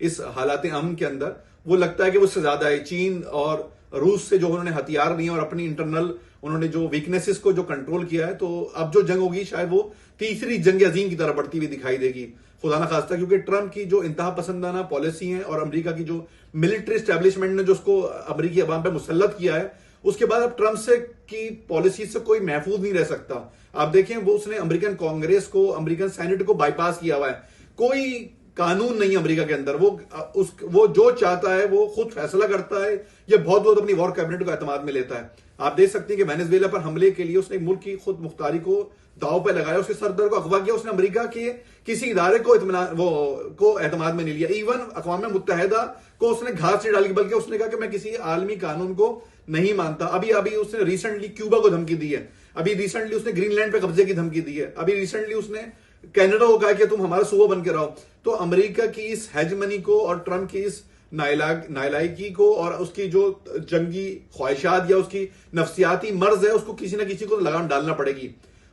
اس حالات امن کے اندر وہ لگتا ہے کہ وہ اس سے زیادہ ہے. چین اور روس سے جو انہوں نے ہتھیار لیے اور اپنی انٹرنل انہوں نے جو ویکنیسز کو جو کنٹرول کیا ہے, تو اب جو جنگ ہوگی شاید وہ تیسری جنگ عظیم کی طرح بڑھتی ہوئی دکھائی دے گی خدا نہ خواستہ, کیونکہ ٹرمپ کی جو انتہا پسندانہ پالیسی ہیں اور امریکہ کی جو ملٹری اسٹیبلشمنٹ نے جو اس کو امریکی عوام پہ مسلط کیا ہے, اس کے بعد اب ٹرمپ سے کی پالیسی سے کوئی محفوظ نہیں رہ سکتا. آپ دیکھیں وہ اس نے امریکن کانگریس کو, امریکن سینٹ کو بائی پاس کیا ہوا ہے. کوئی قانون نہیں امریکہ کے اندر, وہ جو چاہتا ہے وہ خود فیصلہ کرتا ہے, یہ بہت اپنی وار کیبنٹ کو اعتماد میں لیتا ہے. آپ دیکھ سکتے ہیں کہ وینزویلا پر حملے کے لیے اس نے ملک کی خود مختاری کو داؤ پہ لگایا, اس کے سردر کو اغوا کیا, اس نے امریکہ کے کسی ادارے کو اعتماد میں نہیں لیا. ایون اقوام متحدہ کو اس نے گھاس نہیں ڈالی, بلکہ اس نے کہا کہ میں کسی عالمی قانون کو نہیں مانتا. ابھی اس نے ریسنٹلی کیوبا کو دھمکی دی ہے, ابھی ریسنٹلی اس نے گرین لینڈ پہ قبضے کی دھمکی دی ہے, ابھی ریسنٹلی اس نے کینیڈا کو کہا کہ تم ہمارا صوبہ بن کے رہو. تو امریکہ کی اس ہیجمنی کو اور ٹرمپ کی اس نائلائکی کو اور اس کی جو جنگی خواہشات یا اس کی نفسیاتی مرض ہے, اس کو کسی نہ کسی کو لگام ڈالنا پڑے گی,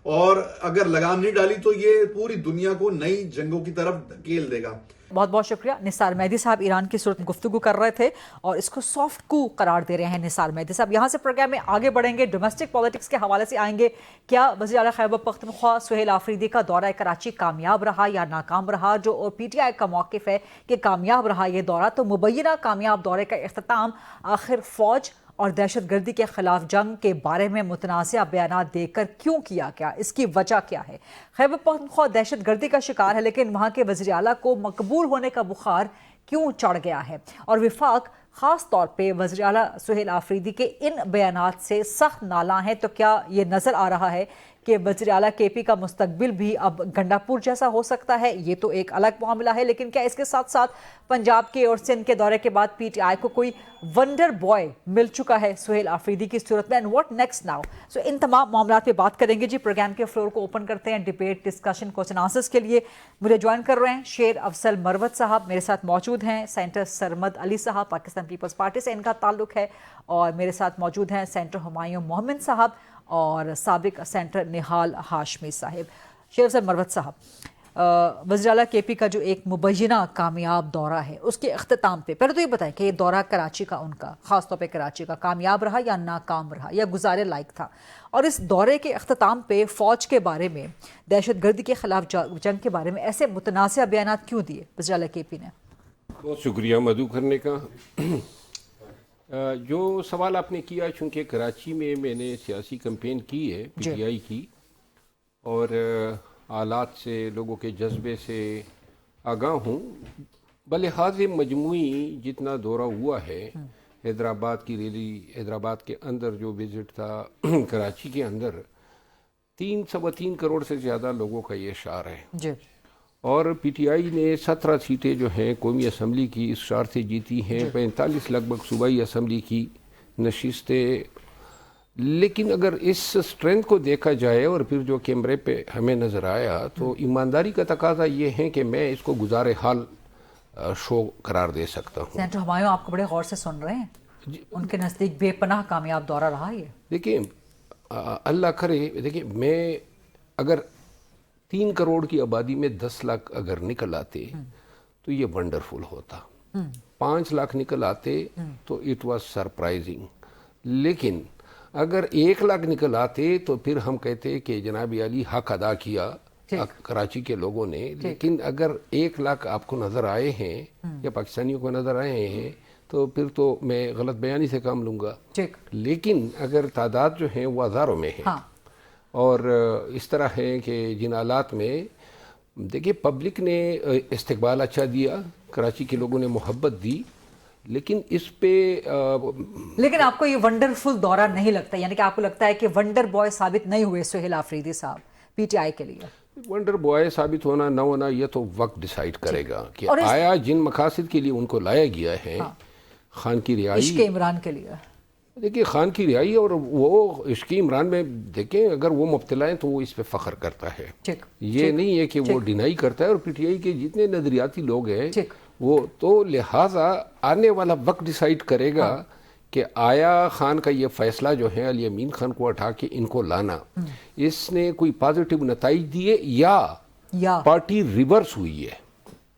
اور اگر لگام نہیں ڈالی تو یہ پوری دنیا کو نئی جنگوں کی طرف دھکیل دے گا. بہت بہت شکریہ. نثار مہدی صاحب ایران کی صورت گفتگو کر رہے تھے اور اس کو سافٹ کو قرار دے رہے ہیں نثار مہدی صاحب. یہاں سے پروگرام میں آگے بڑھیں گے, ڈومیسٹک پالیٹکس کے حوالے سے آئیں گے. کیا وزیر اعلیٰ خیبر پختونخوا سہیل آفریدی کا دورہ کراچی کامیاب رہا یا ناکام رہا؟ جو پی ٹی آئی کا موقف ہے کہ کامیاب رہا یہ دورہ, تو مبینہ کامیاب دورے کا اختتام آخر فوج اور دہشت گردی کے خلاف جنگ کے بارے میں متنازع بیانات دے کر کیوں کیا گیا؟ اس کی وجہ کیا ہے؟ خیبر پختونخوا دہشت گردی کا شکار ہے, لیکن وہاں کے وزیر اعلیٰ کو مقبول ہونے کا بخار کیوں چڑھ گیا ہے؟ اور وفاق خاص طور پہ وزیر اعلیٰ سہیل آفریدی کے ان بیانات سے سخت نالاں ہیں, تو کیا یہ نظر آ رہا ہے کہ وزیر اعلیٰ کے پی کا مستقبل بھی اب گنڈا پور جیسا ہو سکتا ہے؟ یہ تو ایک الگ معاملہ ہے, لیکن کیا اس کے ساتھ ساتھ پنجاب کے اور سندھ کے دورے کے بعد پی ٹی آئی کو کوئی ونڈر بوائے مل چکا ہے سہیل آفریدی کی صورت میں؟ And what next now? So ان تمام معاملات پہ بات کریں گے جی. پروگرام کے فلور کو اوپن کرتے ہیں ڈیبیٹ, ڈسکشن, کوسچن آنسرز کے لیے. مجھے جوائن کر رہے ہیں شیر افضل مروت صاحب, میرے ساتھ موجود ہیں سینٹر سرمد علی صاحب, پاکستان پیپلز پارٹی سے ان کا تعلق ہے, اور میرے ساتھ موجود ہیں سینٹر ہمایوں محمد صاحب اور سابق سینٹر نہال ہاشمی صاحب. شیر افضل مروت صاحب, وزیر اعلیٰ کے پی کا جو ایک مبینہ کامیاب دورہ ہے, اس کے اختتام پہ پہلے تو یہ بتائیں کہ یہ دورہ کراچی کا, ان کا خاص طور پہ کراچی کا, کامیاب رہا یا ناکام رہا یا گزارے لائق تھا؟ اور اس دورے کے اختتام پہ فوج کے بارے میں, دہشت گردی کے خلاف جنگ کے بارے میں ایسے متنازع بیانات کیوں دیے وزیر اعلیٰ کے پی نے؟ بہت شکریہ مدعو کرنے کا. جو سوال آپ نے کیا, چونکہ کراچی میں نے سیاسی کمپین کی ہے پی ٹی آئی کی, اور حالات سے, لوگوں کے جذبے سے آگاہ ہوں. بلحاظ مجموعی جتنا دورہ ہوا ہے, حیدرآباد کی ریلی, حیدرآباد کے اندر جو وزٹ تھا, کراچی کے اندر 3.25 کروڑ سے زیادہ لوگوں کا یہ اشعار ہے جی. اور پی ٹی آئی نے 17 سیٹیں جو ہیں قومی اسمبلی کی اس اشعار سے جیتی ہیں, 45 لگ بھگ صوبائی اسمبلی کی نشستیں. لیکن اگر اس سٹرینتھ کو دیکھا جائے اور پھر جو کیمرے پہ ہمیں نظر آیا, تو ایمانداری کا تقاضا یہ ہے کہ میں اس کو گزارے حال شو قرار دے سکتا ہوں. سینٹر ہمایوں آپ کو بڑے غور سے سن رہے ہیں, ان کے نزدیک بے پناہ کامیاب دورہ رہا یہ. دیکھیں اللہ کرے, دیکھیں میں اگر 3 کروڑ کی آبادی میں 10 لاکھ اگر نکل آتے تو یہ ونڈرفل ہوتا, 5 لاکھ نکل آتے تو اٹ واز سرپرائزنگ. لیکن اگر 1 لاکھ نکل آتے تو پھر ہم کہتے کہ جناب علی حق ادا کیا کراچی کے لوگوں نے. لیکن اگر 1 لاکھ آپ کو نظر آئے ہیں یا پاکستانیوں کو نظر آئے ہیں تو پھر تو میں غلط بیانی سے کام لوں گا. لیکن اگر تعداد جو ہیں وہ ہزاروں میں ہے, اور اس طرح ہے کہ جن حالات میں دیکھیں پبلک نے استقبال اچھا دیا, کراچی کے لوگوں نے محبت دی, لیکن اس پہ لیکن آپ کو یہ ونڈرفل دورہ نہیں لگتا, یعنی کہ آپ کو لگتا ہے کہ ونڈر بوائے ثابت نہیں ہوئے سہیل آفریدی صاحب پی ٹی آئی کے لیے؟ ونڈر بوائے ثابت ہونا نہ ہونا یہ تو وقت ڈیسائیڈ کرے گا کہ آیا جن مقاصد کے لیے ان کو لایا گیا ہے, خان کی رہائی, عشق عمران کے لیے. دیکھیں خان کی رہائی اور وہ عشق عمران میں دیکھیں اگر وہ مبتلا ہیں تو وہ اس پہ فخر کرتا ہے, یہ نہیں ہے کہ وہ ڈینائی کرتا ہے. اور پی ٹی آئی کے جتنے نظریاتی لوگ ہیں وہ تو لہٰذا آنے والا وقت ڈیسائیڈ کرے گا کہ آیا خان کا یہ فیصلہ جو ہے علی امین خان کو اٹھا کے ان کو لانا, اس نے کوئی پازیٹیو نتائج دیے یا پارٹی ریورس ہوئی ہے.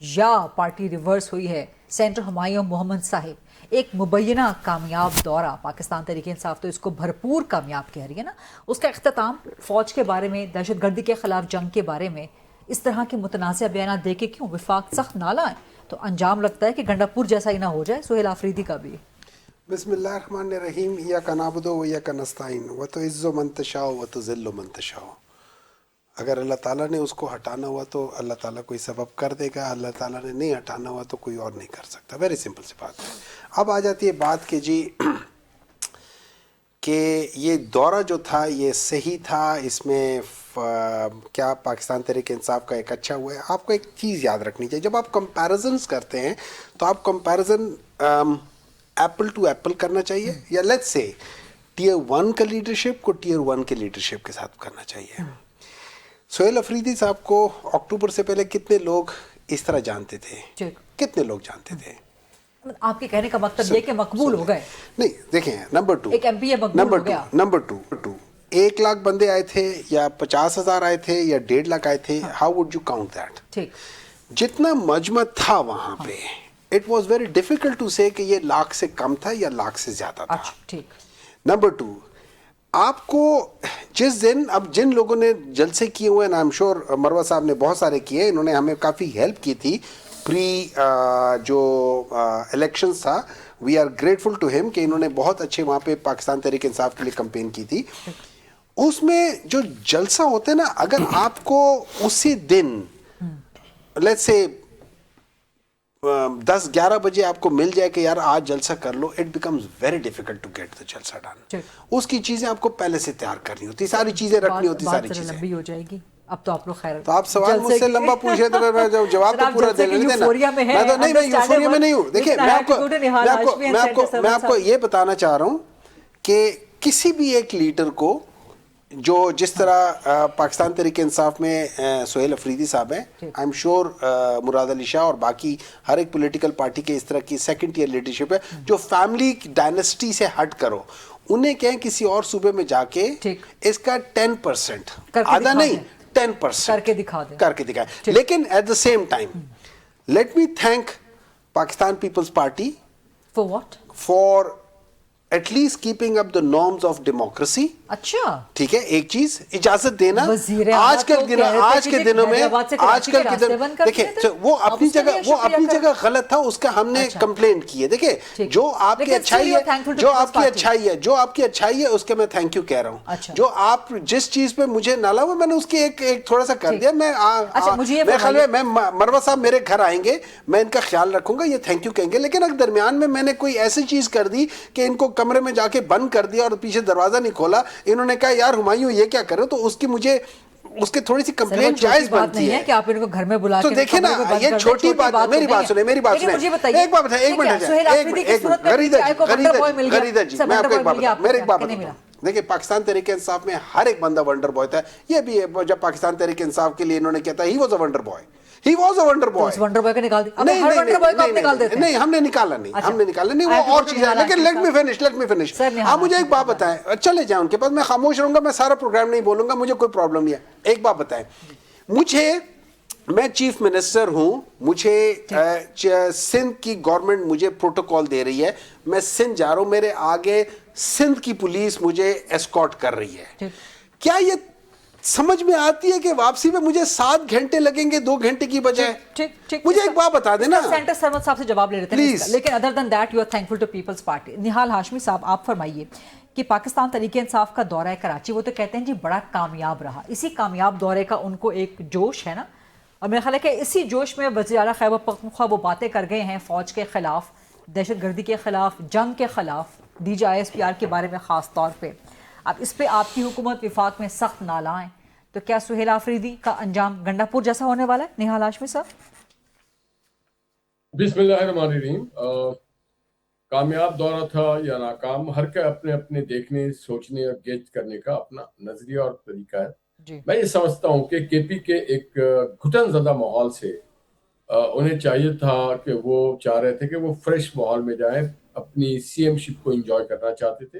یا پارٹی ریورس ہوئی ہے؟ سینٹر ہمایوں محمد صاحب، ایک مبینہ کامیاب دورہ پاکستان تحریک انصاف تو اس کو بھرپور کامیاب کہہ رہی ہے نا، اس کا اختتام فوج کے بارے میں، دہشت گردی کے خلاف جنگ کے بارے میں اس طرح کے متنازع بیانات دے کے کیوں وفاق سخت نالا ہے تو انجام لگتا ہے کہ گنڈا پور جیسا ہی نہ ہو جائے؟ سہیل آفریدی کا بھی بسم اللہ الرحمن الرحیم، ایاک نعبد و ایاک نستعین وتعز من تشاء وتذل من تشاء۔ اگر اللہ تعالیٰ نے اس کو ہٹانا ہوا تو اللہ تعالیٰ کوئی سبب کر دے گا، اللہ تعالیٰ نے نہیں ہٹانا ہوا تو کوئی اور نہیں کر سکتا، ویری سمپل سی بات ہے۔ اب آ جاتی ہے بات کہ جی کہ یہ دورہ جو تھا یہ صحیح تھا، اس میں کیا پاکستان تحریک انصاف کا ایک اچھا ہوا ہے؟ آپ کو ایک چیز یاد رکھنی چاہیے، جب آپ کمپیریزنس کرتے ہیں تو آپ کمپیریزن ایپل ٹو ایپل کرنا چاہیے، یا لیٹس سے ٹیئر 1 کا لیڈرشپ کو ٹیئر 1 کے لیڈرشپ کے ساتھ کرنا چاہیے۔ سہیل آفریدی صاحب کو اکتوبر سے پہلے کتنے لوگ اس طرح جانتے تھے؟ کتنے لوگ جانتے تھے؟ آپ کے کہنے کا مطلب یہ کہ مقبول ہو گئے؟ نہیں، دیکھیں نمبر 2، ایک ایم پی مقبول ہو گیا۔ نمبر 2 1 لاکھ بندے آئے تھے یا 50,000 آئے تھے یا 1.5 لاکھ آئے تھے، how would you count that? ٹھیک، جتنا مجمع تھا وہاں پہ it was very difficult to say کہ یہ لاکھ سے کم تھا یا لاکھ سے زیادہ تھا۔ ٹھیک۔ نمبر 2، آپ کو جس دن، اب جن لوگوں نے جلسے کیے ہوئے ہیں، آئی ایم شیور مروہ صاحب نے بہت سارے کیے، انہوں نے ہمیں کافی ہیلپ کی تھی پری جو الیکشنز تھا، وی آر گریٹفل ٹو ہم کہ انہوں نے بہت اچھے وہاں پہ پاکستان تحریک انصاف کے لیے کمپین کی تھی۔ اس میں جو جلسہ ہوتا ہے نا، اگر آپ کو اسی دن لیٹس سے 10-11 بجے آپ کو مل جائے کہ یار آج جلسہ کر لو، it becomes very difficult to get the jalsa done. اس کی چیزیں آپ کو پہلے سے تیار کرنی ہوتی، ساری چیزیں رکھنی ہوتی، ساری چیزیں لمبی ہو جائے گی۔ اب تو آپ لوگ خیر، تو آپ سوال مجھ سے لمبا پوچھے تو میں جواب تو پورا دے لیتے نا۔ میں تو نہیں، میں یوفوریا میں نہیں ہوں۔ دیکھیں میں آپ کو یہ بتانا چاہ رہا ہوں کہ کسی بھی ایک لیڈر کو جو جس طرح پاکستان تحریک انصاف میں سہیل آفریدی صاحب ہیں، آئی ایم شیور مراد علی شاہ اور باقی ہر ایک پولیٹیکل پارٹی کے اس طرح کی سیکنڈ ٹیئر لیڈرشپ ہے جو فیملی ڈائنسٹی سے ہٹ کرو، انہیں کہیں کسی اور صوبے میں جا کے اس کا 10%، آدھا نہیں 10% کر کے دکھائے۔ لیکن at the same time let me thank Pakistan Peoples Party for what? For at least keeping up the norms of democracy. اچھا ٹھیک ہے، ایک چیز اجازت دینا، آج کل کے دنوں میں دیکھیں وہ اپنی جگہ غلط تھا، اس کا ہم نے کمپلینٹ کی ہے۔ دیکھیں جو آپ کی اچھائی ہے، جو آپ کی اچھائی ہے اس کے میں تھینک یو کہہ رہا ہوں۔ جو آپ جس چیز پہ مجھے نالا ہوا میں نے اس کی ایک تھوڑا سا کر دیا۔ میں مروہ صاحب میرے گھر آئیں گے، میں ان کا خیال رکھوں گا، یہ تھینک یو کہیں گے، لیکن اگر درمیان میں نے کوئی ایسی چیز کر دی کہ ان کو کمرے میں جا کے بند کر دیا اور پیچھے دروازہ نہیں کھولا، انہوں نے کہا یار ہمایوں یہ کیا کرو، تو اس کی مجھے اس کے تھوڑی سی کمپلین جائز بنتی ہے کہ آپ ان کو گھر میں بلا کے، تو دیکھیں نا یہ چھوٹی بات ہے۔ میری بات سنیں، ایک بات بتائیں، ایک منٹ غریدہ جی، میں آپ کو ایک بات بتاؤں، میرے ایک بات بتاؤں۔ دیکھیں پاکستان تحریک انصاف میں ہر ایک بندہ ونڈر بوائے تھا، یہ بھی جب پاکستان تحریک انصاف کے لیے انہوں نے کیا تھا، he was a wonder boy, he was a wonder boy. Wonder boy کو نکال دیا، ہر ونڈر بوائے کو آپ نکال دیتے ہیں؟ نہیں، ہم نے نکالا نہیں، وہ اور چیز ہے۔ لیکن لیٹ می فنش۔ آپ مجھے ایک بات بتائیں، چلے جائیں ان کے پاس، میں خاموش رہوں گا، میں سارا پروگرام نہیں بولوں گا، مجھے کوئی پرابلم نہیں ہے۔ ایک بات بتائیں مجھے، میں چیف منسٹر ہوں، مجھے سندھ کی گورنمنٹ مجھے پروٹوکول دے رہی ہے، میں سندھ جا رہا ہوں، میرے آگے سندھ کی پولیس مجھے ایسکارٹ کر رہی ہے، کیا یہ سمجھ میں آتی ہے کہ واپسی میں مجھے 7 گھنٹے لگیں گے 2 گھنٹے کی بجائے؟ مجھے ایک بات بتا دینا، سینٹر سرمد صاحب سے جواب لے لیتے ہیں، لیکن other than that you are thankful to Peoples Party. Nihal Hashmi sahab آپ فرمائیے کہ پاکستان تحریک انصاف کا دورہ کراچی وہ تو کہتے ہیں جی بڑا کامیاب رہا، اسی کامیاب دورے کا ان کو ایک جوش ہے نا، اور میرا خیال ہے کہ اسی جوش میں وزیر اعلیٰ خیبر پختونخوا وہ باتیں کر گئے ہیں فوج کے خلاف، دہشت گردی کے خلاف، جنگ کے خلاف، DGISPR کے بارے میں خاص طور پہ۔ اب اس پہ آپ کی حکومت وفاق میں سخت نالائیں، تو کیا سہیل آفریدی کا انجام گنڈا پور جیسا ہونے والا ہے؟ نہال ہاشمی صاحب بسم اللہ الرحمن الرحیم۔ کامیاب دورہ تھا یا ناکام، ہر کا اپنے اپنے دیکھنے، سوچنے اور گیج کرنے کا اپنا نظریہ اور طریقہ ہے۔ میں یہ سمجھتا ہوں کہ KP کے ایک گھٹن زدہ ماحول سے انہیں چاہیے تھا کہ وہ چاہ رہے تھے کہ وہ فریش ماحول میں جائیں، اپنی CM شپ کو انجوائے کرنا چاہتے تھے،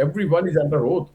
everyone is under oath.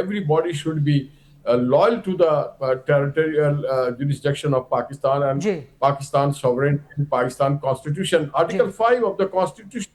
everybody should be loyal to the territorial jurisdiction of Pakistan and Pakistan sovereignty and Pakistan Constitution. Article 5 of the Constitution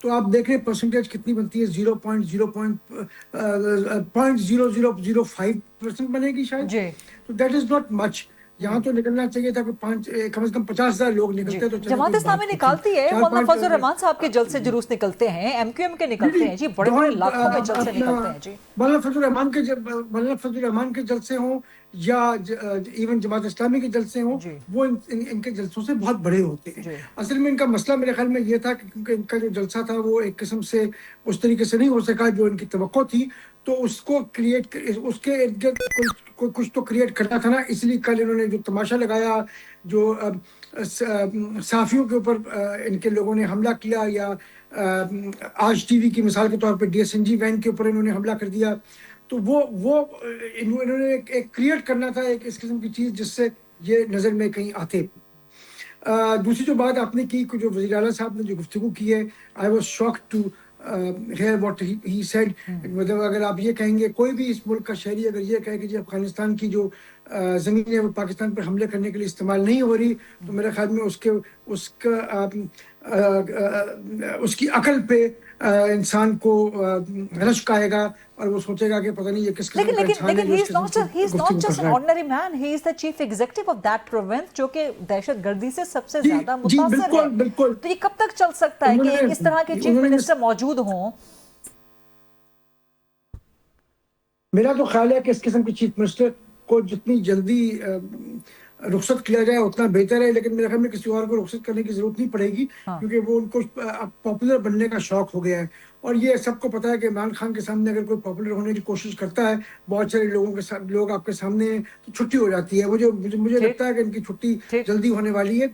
تو آپ دیکھ رہے ہیں پرسنٹیج کتنی بنتی ہے, 0.0005% بنے گی شاید. تو دیٹ از ناٹ مچ. یہاں تو نکلنا چاہیے تھا کہ کم از کم 50,000 لوگ نکلتے. تو جماعت اسلامی نکالتی ہے, مولانا فضل الرحمان صاحب کے جلسے جلوس نکلتے ہیں, ایم کیو ایم کے نکلتے ہیں جی, بڑے بڑے لاکھوں میں جلسے نکلتے ہیں جی. مولانا فضل الرحمان کے جلسے ہوں یا ایون جماعت اسلامی کے جلسے ہوں, وہ ان کے جلسوں سے بہت بڑے ہوتے ہیں. اصل میں ان کا مسئلہ میرے خیال میں یہ تھا کہ کیونکہ ان کا جو جلسہ تھا وہ ایک قسم سے اس طریقے سے نہیں ہو سکا جو ان کی توقع تھی, تو اس کو کریٹ, اس کے ارد گرد کچھ تو کریٹ کرنا تھا نا. اس لیے کل انہوں نے جو تماشا لگایا, جو صحافیوں کے اوپر ان کے لوگوں نے حملہ کیا, یا آج ٹی وی کی مثال کے طور پہ D S N G van کے اوپر انہوں نے حملہ کر دیا, تو وہ انہوں نے ایک کریٹ کرنا تھا ایک اس قسم کی چیز جس سے یہ نظر میں کہیں آتے. دوسری جو بات آپ نے کی, جو وزیر اعلیٰ صاحب نے جو گفتگو کی ہے, I was shocked to hear what he said. مطلب اگر آپ یہ کہیں گے, کوئی بھی اس ملک کا شہری اگر یہ کہے کہ جی افغانستان کی جو زمین ہے وہ پاکستان پر حملے کرنے کے لیے استعمال نہیں ہو رہی, تو میرے خیال میں اس کی عقل پہ انسان کو رشک آئے گا اور وہ سوچے گا کہ پتہ نہیں یہ کس قسم کا انسان ہے. لیکن he is not just an ordinary man, he is the chief executive of that province جو کہ دہشت گردی سے سب سے زیادہ متاثر ہے. تو یہ کب تک چل سکتا ہے کہ اس طرح کے چیف منسٹر موجود ہوں؟ میرا تو خیال ہے کہ اس قسم کے چیف منسٹر کو جتنی جلدی رخصت کیا جائے اتنا بہتر ہے, لیکن میرے خیال میں کسی اور کو رخصت کرنے کی ضرورت نہیں پڑے گی, کیونکہ وہ ان کو پاپولر بننے کا شوق ہو گیا ہے. اور یہ سب کو پتا ہے کہ عمران خان کے سامنے اگر کوئی پاپولر ہونے کی کوشش کرتا ہے, بہت سارے لوگ آپ کے سامنے ہیں, تو چھٹی ہو جاتی ہے. مجھے لگتا ہے کہ ان کی چھٹی جلدی ہونے والی ہے.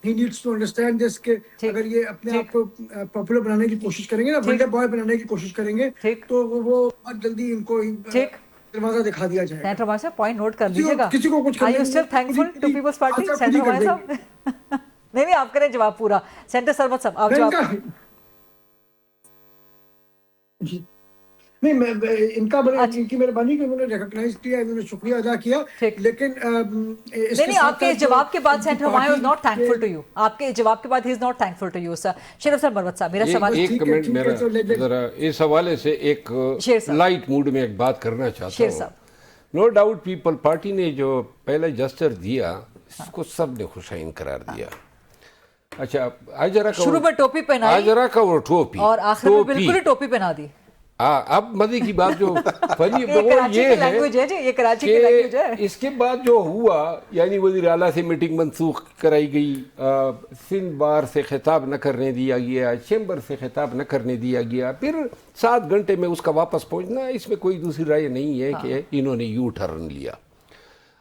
He needs to understand this کہ اگر یہ اپنے آپ کو پاپولر بنانے کی کوشش کریں گے نا, ونڈر بوائے بنانے کی کوشش کریں گے, تو وہ بہت جلدی ان کو دروازہ دکھا دیا جائے. سینٹر ہمارے صاحب پوائنٹ نوٹ کر لیجیے گا. کسی کو کچھ Are you still thankful to People's Party? Centre ہمارے صاحب نہیں آپ کریں جواب پورا. سینٹر سرمد صاحب آپ جواب. نہیں, میں ان کا ان کی مہربانی کہ انہوں نے ریکگنائز کیا, انہوں نے شکریہ ادا کیا, لیکن نہیں آپ کے جواب کے بعد senator Humayun is not thankful to you. آپ کے جواب کے بعد ہی is not thankful to you. Sir Sharif sir Marwat sahab, میرا سوال ایک کمنٹ میرا ذرا اس حوالے سے ایک لائٹ موڈ میں ایک بات کرنا چاہتا ہوں. نو ڈاؤٹ پیپل پارٹی نے جو پہلا جسٹر دیا اس کو سب نے خوشائن قرار دیا. اچھا آجرا کا شروع میں ٹوپی پہنائی, آجرا کا وہ ٹوپی, اور آخر میں بالکل ہی ٹوپی پہنا دی. اب مزے کی بات جو فنی وہ یہ ہے کہ اس کے بعد جو ہوا, یعنی وزیر اعلیٰ سے میٹنگ منسوخ کرائی گئی, سندھ بار سے خطاب نہ کرنے دیا گیا, چیمبر سے خطاب نہ کرنے دیا گیا, پھر 7 گھنٹے میں اس کا واپس پہنچنا. اس میں کوئی دوسری رائے نہیں ہے کہ انہوں نے یو ٹرن لیا.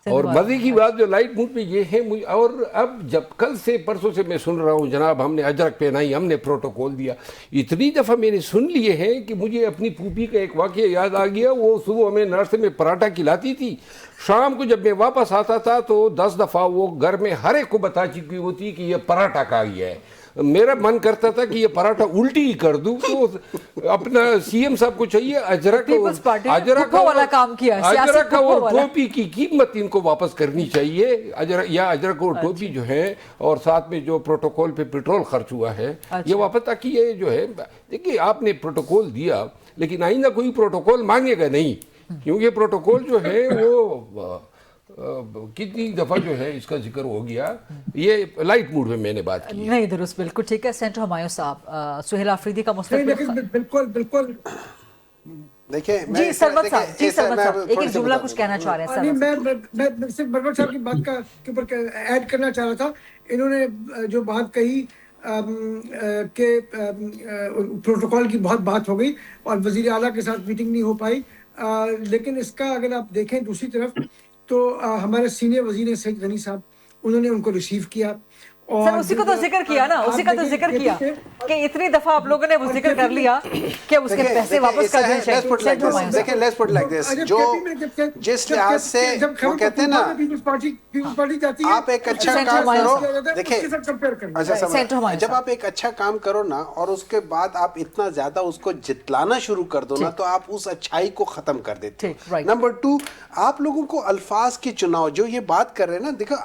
اور مزے کی بات جو لائٹ موڈ پہ یہ ہے, اور اب جب کل سے پرسوں سے میں سن رہا ہوں جناب ہم نے اجرک پہنائی, ہم نے پروٹوکول دیا, اتنی دفعہ میں نے سن لیے ہیں کہ مجھے اپنی پھوپھی کا ایک واقعہ یاد آ گیا. وہ صبح ہمیں نرسے میں پراٹھا کھلاتی تھی, شام کو جب میں واپس آتا تھا تو 10 دفعہ وہ گھر میں ہر ایک کو بتا چکی ہوتی کہ یہ پراٹھا کھا گیا ہے. میرا من کرتا تھا کہ یہ پراٹھا الٹی ہی کر دوں. تو اپنا سی ایم صاحب کو چاہیے اجرک کا وہ ٹوپی کی قیمت ان کو واپس کرنی چاہیے, یا اجرک اور ٹوپی جو ہے, اور ساتھ میں جو پروٹوکول پہ پیٹرول خرچ ہوا ہے یہ واپس, تاکہ یہ جو ہے دیکھیے آپ نے پروٹوکول دیا لیکن آئندہ کوئی پروٹوکول مانگے گا نہیں, کیونکہ پروٹوکول جو ہے وہ کتنی دفعہ جو ہے اس کا ذکر ہو گیا. یہ لائٹ موڈ میں میں نے بات کی. نہیں درست, بالکل ٹھیک ہے. سینٹر ہمایوں صاحب, سہیل آفریدی کا مستقبل بالکل دیکھیں جی سرمد صاحب, جی سرمد صاحب ایک جملہ کچھ کہنا چاہ رہے ہیں. میں صرف بربر صاحب کی بات کے اوپر ایڈ کرنا چاہ رہا تھا. انہوں نے جو بات کہی کہ پروٹوکول کی بہت بات ہو گئی اور وزیر اعلیٰ کے ساتھ میٹنگ نہیں ہو پائی, لیکن اس کا اگر آپ دیکھیں دوسری طرف تو ہمارے سینئر وزیر سعید غنی صاحب, انہوں نے ان کو ریسیو کیا. سر اسی کو تو ذکر کیا نا, اسی کا تو ذکر کیا کہ اتنی دفعہ آپ لوگوں نے وہ ذکر کر لیا کہ اس کے پیسے واپس کر دیں. دیکھیں لیٹس پٹ لائک دس, جو جس لحاظ سے وہ کہتے ہیں نا آپ ایک اچھا کام کرو, دیکھیں جب آپ ایک اچھا کام کرو نا اور اس کے بعد آپ اتنا زیادہ اس کو جتلانا شروع کر دو نا, تو آپ اس اچھائی کو ختم کر دیتے. نمبر 2, آپ لوگوں کو الفاظ کی چناؤ جو یہ بات کر رہے ہیں نا, دیکھو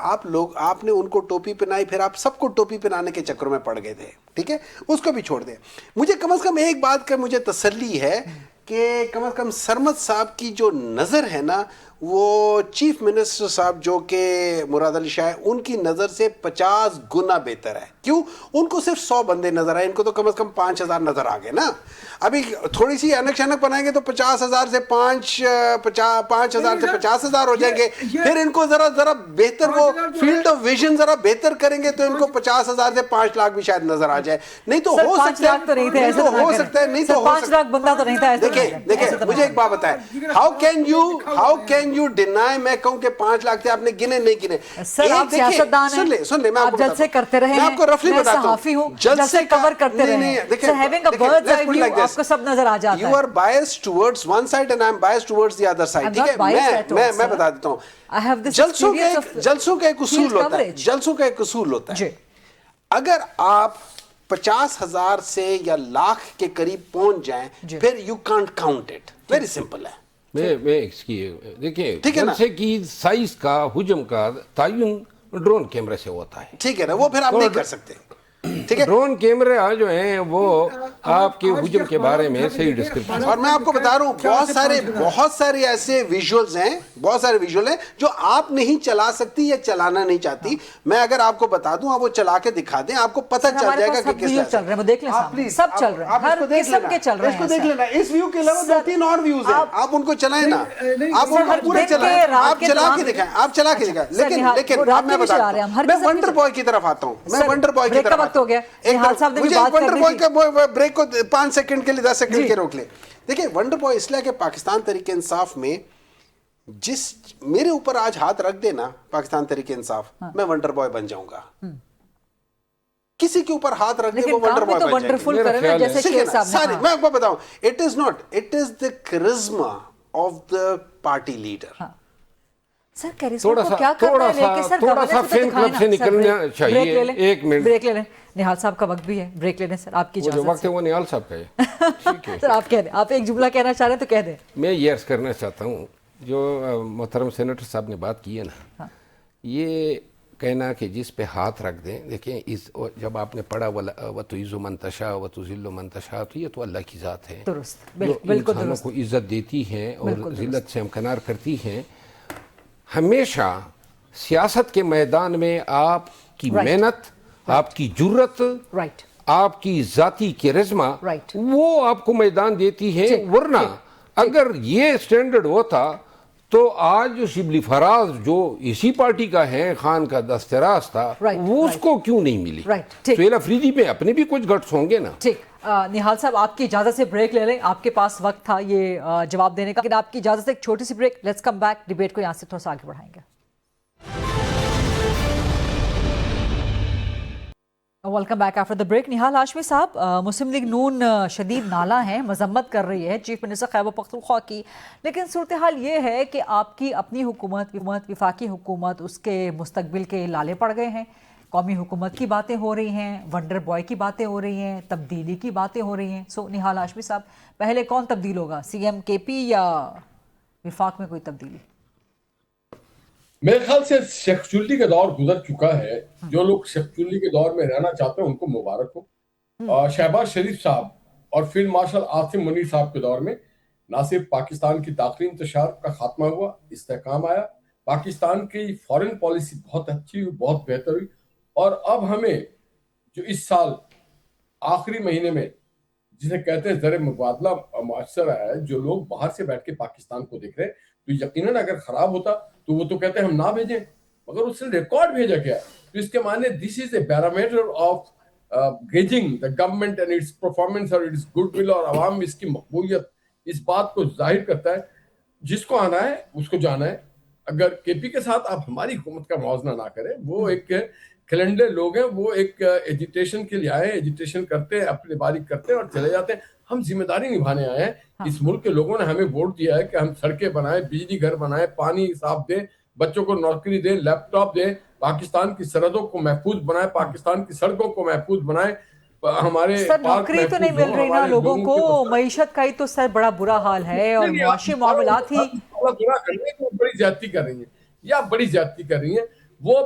آپ نے ان کو ٹوپی پہنائی, پھر آپ آپ سب کو ٹوپی پہنانے کے چکروں میں پڑ گئے تھے, ٹھیک ہے, اس کو بھی چھوڑ دیں. مجھے کم از کم ایک بات کا مجھے تسلی ہے کہ کم از کم سرمد صاحب کی جو نظر ہے نا, وہ چیف منسٹر صاحب جو کہ مراد علی شاہ, ان کی نظر سے 50 گنا بہتر ہے. کیوں؟ ان کو صرف 100 بندے نظر آئے, ان کو تو کم از کم 5000 نظر آ گئے نا. ابھی تھوڑی سی انک شنک بنائیں گے تو 50,000 سے 5,000 سے 50,000 ہو جائیں گے. پھر ان کو ذرا بہتر وہ فیلڈ آف ویژن ذرا بہتر کریں گے تو ان کو 50,000 سے 5 لاکھ بھی شاید نظر آ جائے. نہیں تو ہو سکتا ہے, نہیں تو ہو سکتا ہے, نہیں تو ہو 5 لاکھ بندہ تو نہیں تھا. دیکھیں مجھے ایک بات بتائیں, ہاؤ کین یو ڈینائی, میں کہوں کہ 5 لاکھ تھے, آپ نے گنے نہیں گنے. سر آپ سیاستدان ہیں, سن لیں, میں آپ کو جلسے کرتے رہے ہیں, میں آپ کو رفلی بتاتا ہوں, جلسے کور کرتے رہے ہیں, so having a bird's eye view آپ کو سب نظر آ جاتا ہے. You are biased towards one side and I am biased towards the other side. ٹھیک ہے, میں بتا دیتا ہوں, جلسوں کا ایک اصول ہوتا ہے, جلسوں کا ایک اصول ہوتا ہے. اگر آپ 50,000 سے یا لاکھ کے قریب پہنچ جائیں, پھر you can't count it. Very simple ہے. میں اس کی دیکھیں, جلسے کی سائز کا, حجم کا تعین ڈرون کیمرے سے ہوتا ہے. ٹھیک ہے نا, وہ پھر آپ نہیں کر سکتے. ڈرون کیمرے جو ہیں وہ آپ کے حجم کے بارے میں صحیح ڈسکرپشن. اور میں آپ کو بتا رہا ہوں بہت سارے ایسے ویژولز ہیں, بہت سارے ویژول ہیں جو آپ نہیں چلا سکتی یا چلانا نہیں چاہتی. میں اگر آپ کو بتا دوں, آپ وہ چلا کے دکھا دیں, آپ کو پتہ چل جائے گا کہ کس طرح چل رہے ہیں. دیکھ لیں سب چل رہے ہیں, ہر قسم کے چل رہے ہیں. اس کو دیکھ لینا, اس ویو کے علاوہ 2-3 اور ویوز ہیں, آپ ان کو چلائیں نا, آپ ان کو پورے چلائیں, آپ چلا کے دکھائیں, آپ چلا کے دکھائیں. لیکن میں بتا رہا ہوں, میں ونڈر بوائے کی طرف آتا ہوں, میں ونڈر بوائے کی طرف آتا ہوں. مجھے ونڈر بوائے کا بریک کو 5 سیکنڈ کے لیے 10 سیکنڈ کے روک لیں. دیکھیں ونڈر بوائے اس لیے کہ پاکستان تحریک انصاف میں جس میرے اوپر آج ہاتھ رکھ دینا پاکستان تحریک انصاف, میں ونڈر بوائے بن جاؤں گا. کسی کے اوپر ہاتھ رکھ دے وہ ونڈر بوائے بن جائے گا. ساری میں آپ کو بتاؤں, it is not, it is the charisma of the party leader. تھوڑا سا فین کلب سے نکلنا چاہیے. ایک منٹ بریک لے لیں. نہال صاحب کا وقت بھی ہے, بریک لے لیں سر, آپ کی جو وقت ہے وہ نہال صاحب کا ہے. سر آپ کہہ دیں, آپ ایک جملہ کہنا چاہ رہے ہیں تو کہہ دیں. میں یہ عرض کرنا چاہتا ہوں, جو محترم سینیٹر صاحب نے بات کی ہے نا, یہ کہنا کہ جس پہ ہاتھ رکھ دیں, دیکھیں جب آپ نے پڑھا وَتُعِزُّ مَن تَشَاءُ وَتُذِلُّ مَن تَشَاءُ, تو یہ تو اللہ کی ذات ہے, جو انسانوں کو عزت دیتی ہیں اور ذلت سے ہمکنار کرتی ہیں. ہمیشہ سیاست کے میدان میں آپ کی محنت, آپ کی جرت, آپ کی ذاتی کرزما, وہ آپ کو میدان دیتی ہے. ورنہ اگر یہ سٹینڈرڈ ہوتا تو آج جو شبلی فراز جو اسی پارٹی کا ہے, خان کا دستراز تھا, وہ اس کو کیوں نہیں ملی؟ سہیل افریدی میں اپنے بھی کچھ گٹس ہوں گے نا. ٹھیک, نہال صاحب آپ کی اجازت سے بریک لے لیں, آپ کے پاس وقت تھا یہ جواب دینے کا, لیکن آپ کی اجازت سے ایک چھوٹی سی break. Let's come back, debate کو یہاں سے تھوڑا سا آگے بڑھائیں گے. Welcome back after the break. Nihal Hashmi sahab, Muslim league نون شدید نالا ہیں, مذمت کر رہی ہے چیف منسٹر خیبر پختونخوا کی, لیکن صورتحال یہ ہے کہ آپ کی اپنی حکومت, وفاقی حکومت, اس کے مستقبل کے لالے پڑ گئے ہیں. قومی حکومت کی باتیں ہو رہی ہیں, ونڈر بوائے کی باتیں ہو رہی ہیں, تبدیلی کی باتیں ہو رہی ہیں. سو نہال ہاشمی صاحب, پہلے کون تبدیل ہوگا, سی ایم کے پی یا وفاق میں کوئی تبدیلی؟ میرے خیال سے شیخ چلی کا دور گزر چکا ہے. جو لوگ شیخ چلی کے دور میں رہنا چاہتے ہیں ان کو مبارک ہو. شہباز شریف صاحب اور فیلڈ مارشل عاصم منیر صاحب کے دور میں نہ صرف پاکستان کی داخلی انتشار کا خاتمہ ہوا, استحکام آیا, پاکستان کی فارن پالیسی بہت اچھی ہوئی, بہت بہتر ہوئی. اور اب ہمیں جو اس سال آخری مہینے میں جسے کہتے ہیں زر مبادلہ مؤثر آیا ہے, جو لوگ باہر سے بیٹھ کے پاکستان کو دیکھ رہے ہیں, تو یقیناً اگر خراب ہوتا تو وہ تو کہتے ہیں ہم نہ بھیجیں, مگر اس سے ریکارڈ بھیجا گیا. تو اس کے معنی this is a parameter of gauging the government and its performance اور اٹس گڈ ول, اور عوام اس کی مقبولیت اس بات کو ظاہر کرتا ہے. جس کو آنا ہے اس کو جانا ہے. اگر کے پی کے ساتھ آپ ہماری حکومت کا موازنہ نہ کریں, وہ ایک کیلنڈر لوگ ہیں, وہ ایک ایجیٹیشن کے لیے آئے, ایجیٹیشن کرتے ہیں, اپنی باری کرتے ہیں اور چلے جاتے ہیں. ہم ذمہ داری نبھانے آئے ہیں. اس ملک کے لوگوں نے ہمیں ووٹ دیا ہے کہ ہم سڑکیں بنائیں, بجلی گھر بنائیں, پانی صاف دیں, بچوں کو نوکری دیں, لیپ ٹاپ دیں, پاکستان کی سرحدوں کو محفوظ بنائیں, پاکستان کی سڑکوں کو محفوظ بنائیں. ہمارے نوکری تو نہیں مل رہی نا لوگوں کو, معیشت کا ہی تو سر بڑا برا حال ہے, اور معاشی معاملات ہی بڑی زیادتی کر رہی ہیں, یا بڑی زیادتی کر رہی ہیں. وہ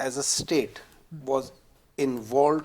as a state was involved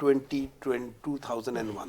2001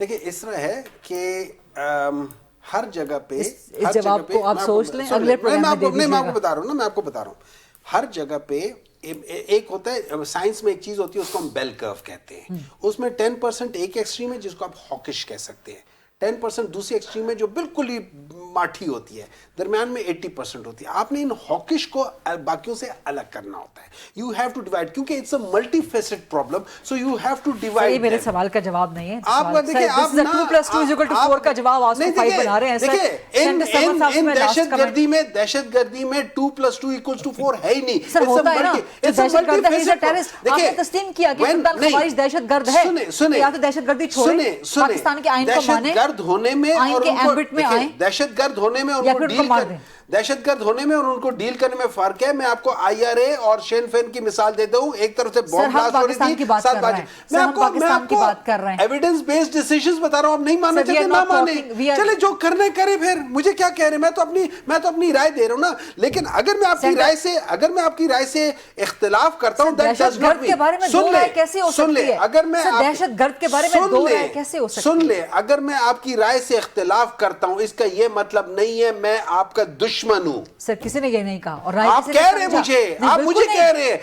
دیکھیں اس طرح ہے کہ ہر جگہ پہ اس جواب کو آپ سوچ لیں اگلے پروگرام میں دے دیجیے گا. میں آپ کو بتا رہا ہوں ہر جگہ پہ ایک ہوتا ہے سائنس میں ایک چیز ہوتی ہے اس کو ہم بیل کرو کہتے ہیں, اس میں 10% ایک ایکسٹریم ہے جس کو آپ ہاکش کہہ سکتے ہیں, 10% دوسری ایکسٹریم ہے جو بالکل ہی ماٹھی ہوتی ہے, درمیان میں 80% ہوتی ہے. آپ نے ان ہاکش کو باقیوں سے الگ کرنا ہوتا ہے. یو ہیو ٹو ڈیوائڈ کیونکہ it's a multifaceted problem, so you have to divide. یہ میرے سوال کا جواب نہیں ہے. آپ دیکھیں آپ 2+2=4 کا جواب آپ 5 بنا رہے ہیں. دیکھیں دہشت گردی میں 2+2=4 ہے ہی نہیں. سر ہوتا ہے نا, دہشت گرد ہے, ٹیررسٹ. آپ نے تسلیم کیا کہ عمران خوارج دہشت گرد ہے, یا تو دہشت گردی چھوڑیں, پاکستان کے آئین کو مانیں, ہونے میں اور دہشت گرد ہونے میں دہشت گرد ہونے میں اور ان کو ڈیل کرنے میں فرق ہے. میں آپ کو آئی آر اے اور شین فین کی مثال دیتا ہوں. ایک طرف سے بم بلاسٹ ہو رہی تھی, میں آپ کو ایویڈنس بیسڈ ڈیسیژنز بتا رہا ہوں. آپ نہیں ماننا چاہتے نہ مانیں, چلے جو کرنے کرے. پھر مجھے کیا کہہ رہے ہیں, میں تو اپنی رائے دے رہا ہوں نا. لیکن اگر میں آپ کی رائے سے اختلاف کرتا ہوں, دہشت گرد کے بارے میں دو رائے کیسے ہو سکتی ہے؟ اگر میں دہشت گرد کے بارے میں دو رائے کیسے ہو سکتی ہے؟ سن لے, اگر میں آپ کی رائے سے اختلاف کرتا ہوں اس کا یہ مطلب نہیں ہے میں آپ کا دشمن ہوں. سر کسی نے یہ نہیں کہا, اور آپ کہہ رہے ہیں مجھے, آپ مجھے کہہ رہے ہیں,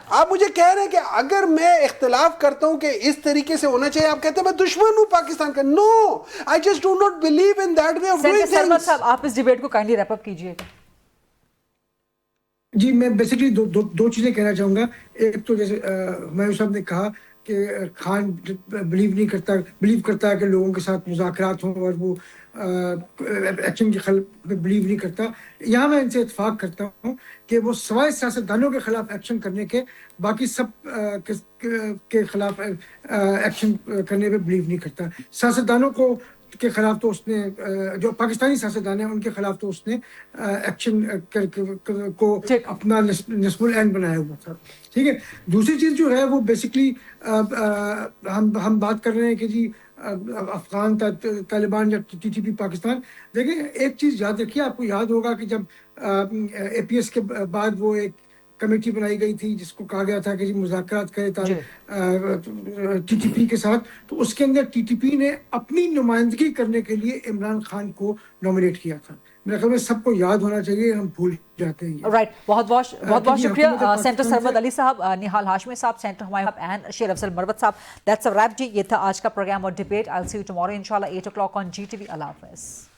آپ مجھے کہہ رہے ہیں کہ اگر میں اختلاف کرتا ہوں کہ اس طریقے سے ہونا چاہیے, آپ کہتے ہیں میں دشمن ہوں پاکستان کا. No, I just do not believe in that way of doing things. Sarmad sahab آپ اس ڈیبیٹ کو کائنڈلی ریپ اپ کیجئے. جی میں بیسکلی دو چیزیں کہنا چاہوں گا. ایک تو جیسے ہمایوں صاحب نے کہا کہ خان بلیو کرتا ہے کہ لوگوں کے ساتھ مذاکرات ہوں, اور وہ ایکشن کے خلاف بلیو نہیں کرتا. یہاں میں ان سے اتفاق کرتا ہوں کہ وہ سوائے سیاستدانوں کے خلاف ایکشن کرنے کے باقی سب کے خلاف ایکشن کرنے پہ بلیو نہیں کرتا. سیاستدانوں کے خلاف تو اس نے, جو پاکستانی سیاستدان ہیں ان کے خلاف تو اس نے ایکشن کو اپنا نصب العین بنایا ہوا تھا. ٹھیک ہے. دوسری چیز جو ہے وہ بیسکلی ہم بات کر رہے ہیں کہ جی افغان طالبان یا ٹی ٹی پی پاکستان. دیکھیں ایک چیز یاد رکھیے, آپ کو یاد ہوگا کہ جب اے پی ایس کے بعد وہ ایک کمیٹی بنائی گئی تھی جس کو کہا گیا تھا کہ جی مذاکرات کرے ٹی ٹی پی کے ساتھ, تو اس کے اندر ٹی ٹی پی نے اپنی نمائندگی کرنے کے لیے عمران خان کو نامنیٹ کیا تھا. میرے خیال میں سب کو یاد ہونا چاہیے, ہم بھول جاتے ہیں. رائٹ, بہت بہت شکریہ سینٹر سرمد علی صاحب, نہال ہاشمی صاحب, سینٹر ہمایوں صاحب اینڈ شیر افضل مروت صاحب. دیٹس اے ریپ جی, یہ تھا آج کا پروگرام اور debate. I will see you tomorrow انشاءاللہ 8 o'clock on GTV. اللہ حافظ.